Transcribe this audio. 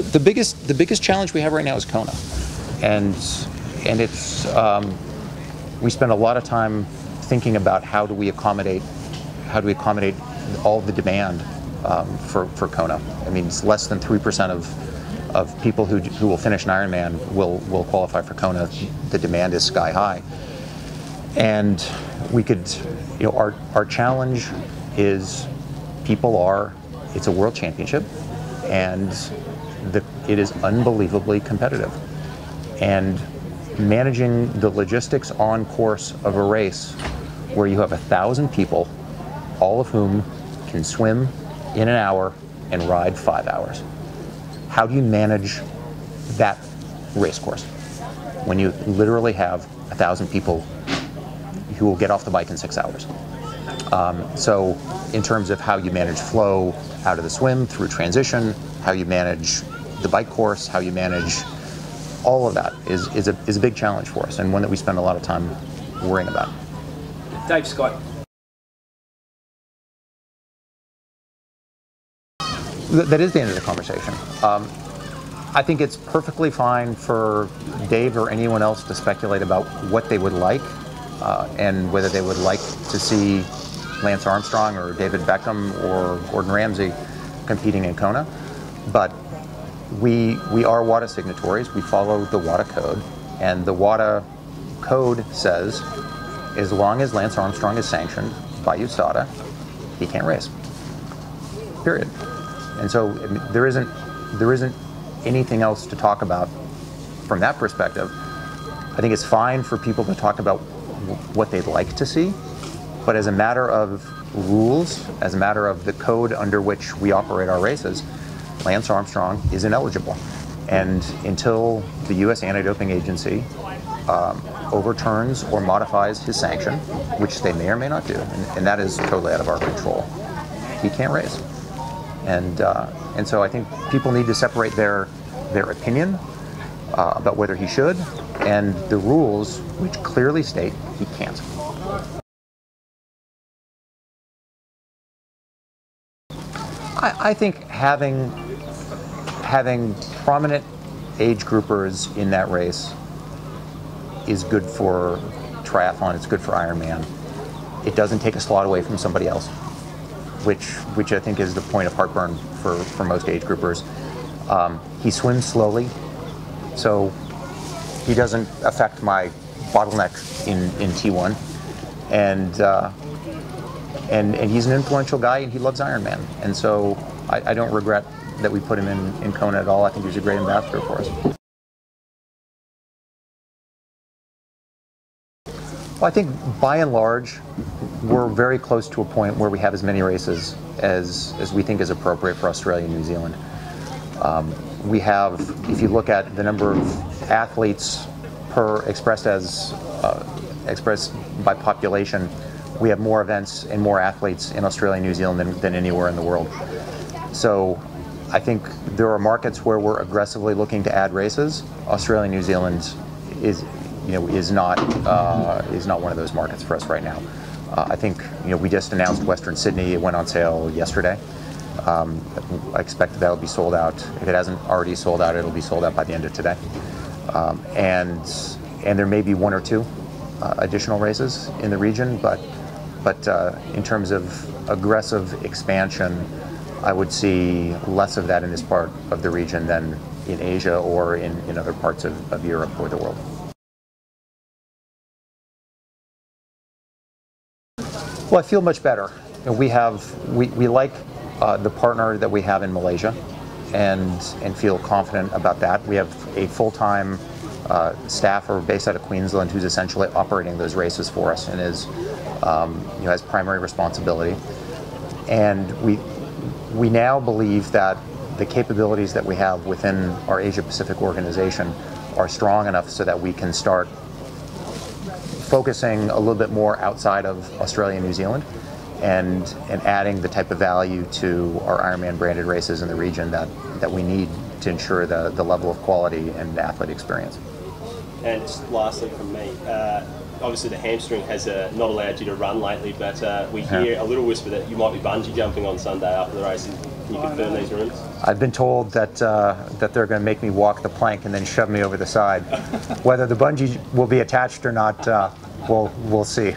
The biggest challenge we have right now is Kona, and it's we spend a lot of time thinking about how do we accommodate all the demand for Kona. I mean, it's less than 3% of people who will finish an Ironman will qualify for Kona. The demand is sky high, and we could, our challenge is it's a world championship, and it is unbelievably competitive, and managing the logistics on course of a race where you have 1,000 people, all of whom can swim in an hour and ride 5 hours. How do you manage that race course when you literally have 1,000 people who will get off the bike in 6 hours? So in terms of how you manage flow out of the swim through transition, how you manage the bike course, how you manage all of that is a big challenge for us, and one that we spend a lot of time worrying about. Dave Scott. That is the end of the conversation. I think it's perfectly fine for Dave or anyone else to speculate about what they would like and whether they would like to see Lance Armstrong or David Beckham or Gordon Ramsay competing in Kona. But we are WADA signatories. We follow the WADA code, and the WADA code says as long as Lance Armstrong is sanctioned by USADA, he can't race. Period. And so there isn't anything else to talk about from that perspective. I think it's fine for people to talk about what they'd like to see, but as a matter of rules, as a matter of the code under which we operate our races, Lance Armstrong is ineligible. And until the U.S. Anti-Doping Agency overturns or modifies his sanction, which they may or may not do, and that is totally out of our control, he can't race. And so I think people need to separate their opinion about whether he should and the rules which clearly state he can't. I think having prominent age groupers in that race is good for triathlon, it's good for Ironman. It doesn't take a slot away from somebody else, which I think is the point of heartburn for most age groupers. He swims slowly, so he doesn't affect my bottleneck in T1, and he's an influential guy, and he loves Ironman, and so I don't regret that we put him in Kona at all. I think he's a great ambassador for us. Well, I think by and large, we're very close to a point where we have as many races as we think is appropriate for Australia and New Zealand. We have, if you look at the number of athletes expressed by population, we have more events and more athletes in Australia and New Zealand than anywhere in the world. So I think there are markets where we're aggressively looking to add races. Australia and New Zealand is not one of those markets for us right now. I think we just announced Western Sydney. It went on sale yesterday. I expect that'll be sold out. If it hasn't already sold out, it'll be sold out by the end of today. And there may be one or two additional races in the region, but in terms of aggressive expansion, I would see less of that in this part of the region than in Asia or in other parts of Europe or the world. Well, I feel much better. We like the partner that we have in Malaysia, and feel confident about that. We have a full-time staffer based out of Queensland who's essentially operating those races for us and has primary responsibility. And we now believe that the capabilities that we have within our Asia Pacific organization are strong enough so that we can start focusing a little bit more outside of Australia and New Zealand and adding the type of value to our Ironman branded races in the region that we need to ensure the level of quality and athlete experience. And just lastly from me, obviously the hamstring has not allowed you to run lately, but we hear a little whisper that you might be bungee jumping on Sunday after the race. Can you confirm these rumours? I've been told that that they're going to make me walk the plank and then shove me over the side. Whether the bungee will be attached or not, we'll see.